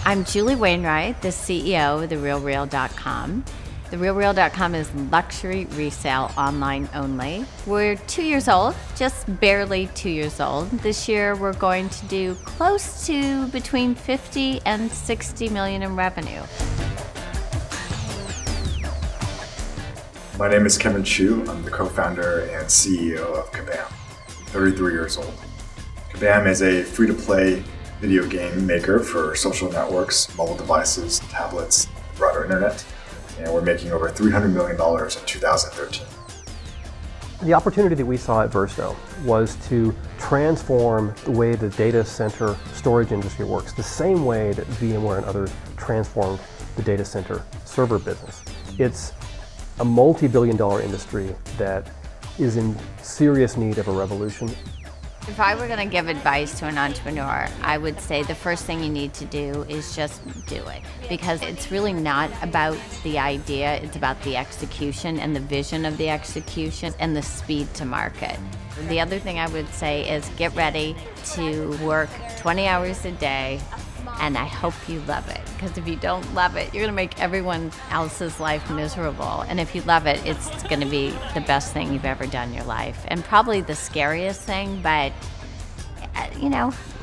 I'm Julie Wainwright, the CEO of TheRealReal.com. TheRealReal.com is luxury resale online only. We're 2 years old, just barely 2 years old. This year we're going to do close to between 50 and 60 million in revenue. My name is Kevin Chu. I'm the co-founder and CEO of Kabam. I'm 33 years old. Kabam is a free-to-play video game maker for social networks, mobile devices, tablets, broader internet, and we're making over $300 million in 2013. The opportunity that we saw at Versatyle was to transform the way the data center storage industry works, the same way that VMware and others transformed the data center server business. It's a multi-billion-dollar industry that is in serious need of a revolution. If I were going to give advice to an entrepreneur, I would say the first thing you need to do is just do it. Because it's really not about the idea, it's about the execution and the vision of the execution and the speed to market. The other thing I would say is get ready to work 20 hours a day, and I hope you love it. Because if you don't love it, you're going to make everyone else's life miserable. And if you love it, it's going to be the best thing you've ever done in your life. And probably the scariest thing, but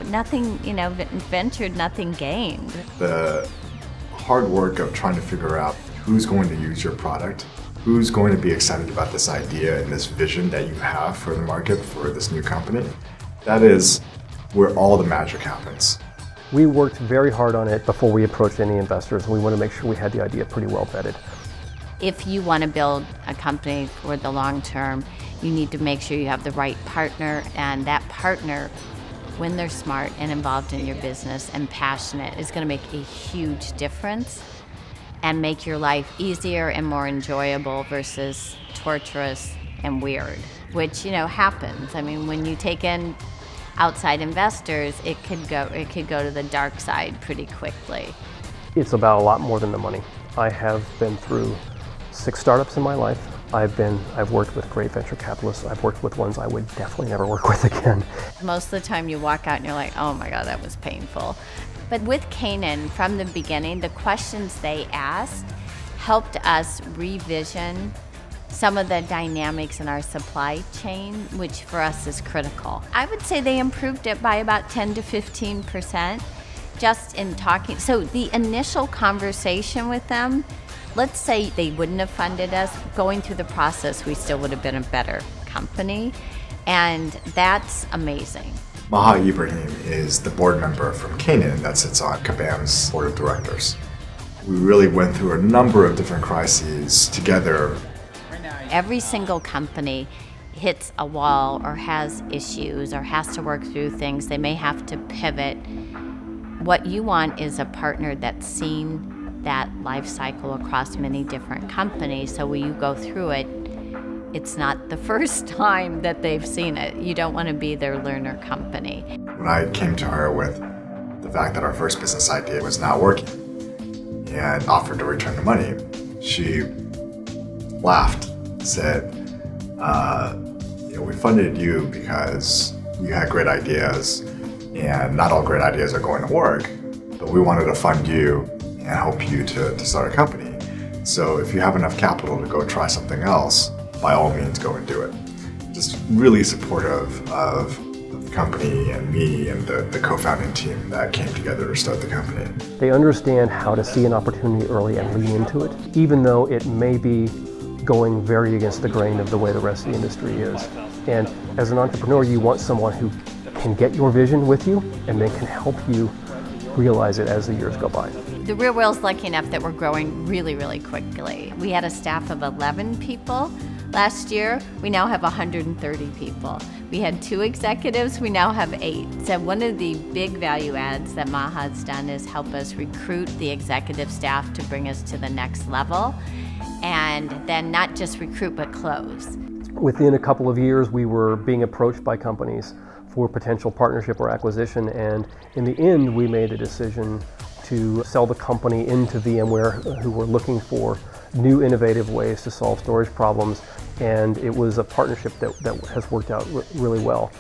nothing, ventured, nothing gained. The hard work of trying to figure out who's going to use your product, who's going to be excited about this idea and this vision that you have for the market for this new company, that is where all the magic happens. We worked very hard on it before we approached any investors, and we want to make sure we had the idea pretty well vetted. If you want to build a company for the long term, you need to make sure you have the right partner, and that partner, when they're smart and involved in your business and passionate, is going to make a huge difference and make your life easier and more enjoyable versus torturous and weird, which happens. I mean, when you take in outside investors, it could go to the dark side pretty quickly. It's about a lot more than the money. I have been through 6 startups in my life. I've worked with great venture capitalists. I've worked with ones I would definitely never work with again. Most of the time you walk out and you're like, oh my God, that was painful. But with Canaan, from the beginning, the questions they asked helped us revision some of the dynamics in our supply chain, which for us is critical. I would say they improved it by about 10 to 15% just in talking. So the initial conversation with them, let's say they wouldn't have funded us, going through the process, we still would have been a better company. And that's amazing. Maha Ibrahim is the board member from Canaan that sits on Kabam's board of directors. We really went through a number of different crises together. Every single company hits a wall or has issues or has to work through things. They may have to pivot. What you want is a partner that's seen that life cycle across many different companies. So when you go through it, it's not the first time that they've seen it. You don't want to be their learner company. When I came to her with the fact that our first business idea was not working and offered to return the money, she laughed, said, we funded you because you had great ideas, and not all great ideas are going to work, but we wanted to fund you and help you to start a company. So if you have enough capital to go try something else, by all means go and do it. Just really supportive of the company and me and the co-founding team that came together to start the company. They understand how to see an opportunity early and lean into it, even though it may be going very against the grain of the way the rest of the industry is. And as an entrepreneur, you want someone who can get your vision with you and then can help you realize it as the years go by. The RealReal's lucky enough that we're growing really, really quickly. We had a staff of 11 people last year. We now have 130 people. We had 2 executives, we now have 8. So one of the big value adds that Maha's done is help us recruit the executive staff to bring us to the next level. And then not just recruit, but close. Within a couple of years, we were being approached by companies for potential partnership or acquisition, and in the end, we made a decision to sell the company into VMware, who were looking for new innovative ways to solve storage problems, and it was a partnership that has worked out really well.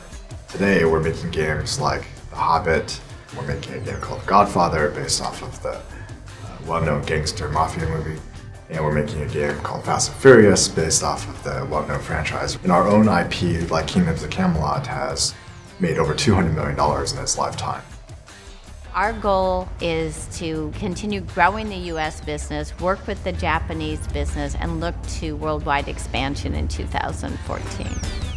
Today, we're making games like The Hobbit, We're making a game called The Godfather based off of the well-known gangster mafia movie. And we're making a game called Fast and Furious based off of the well-known franchise. And our own IP, like Kingdoms of Camelot, has made over $200 million in its lifetime. Our goal is to continue growing the U.S. business, work with the Japanese business, and look to worldwide expansion in 2014.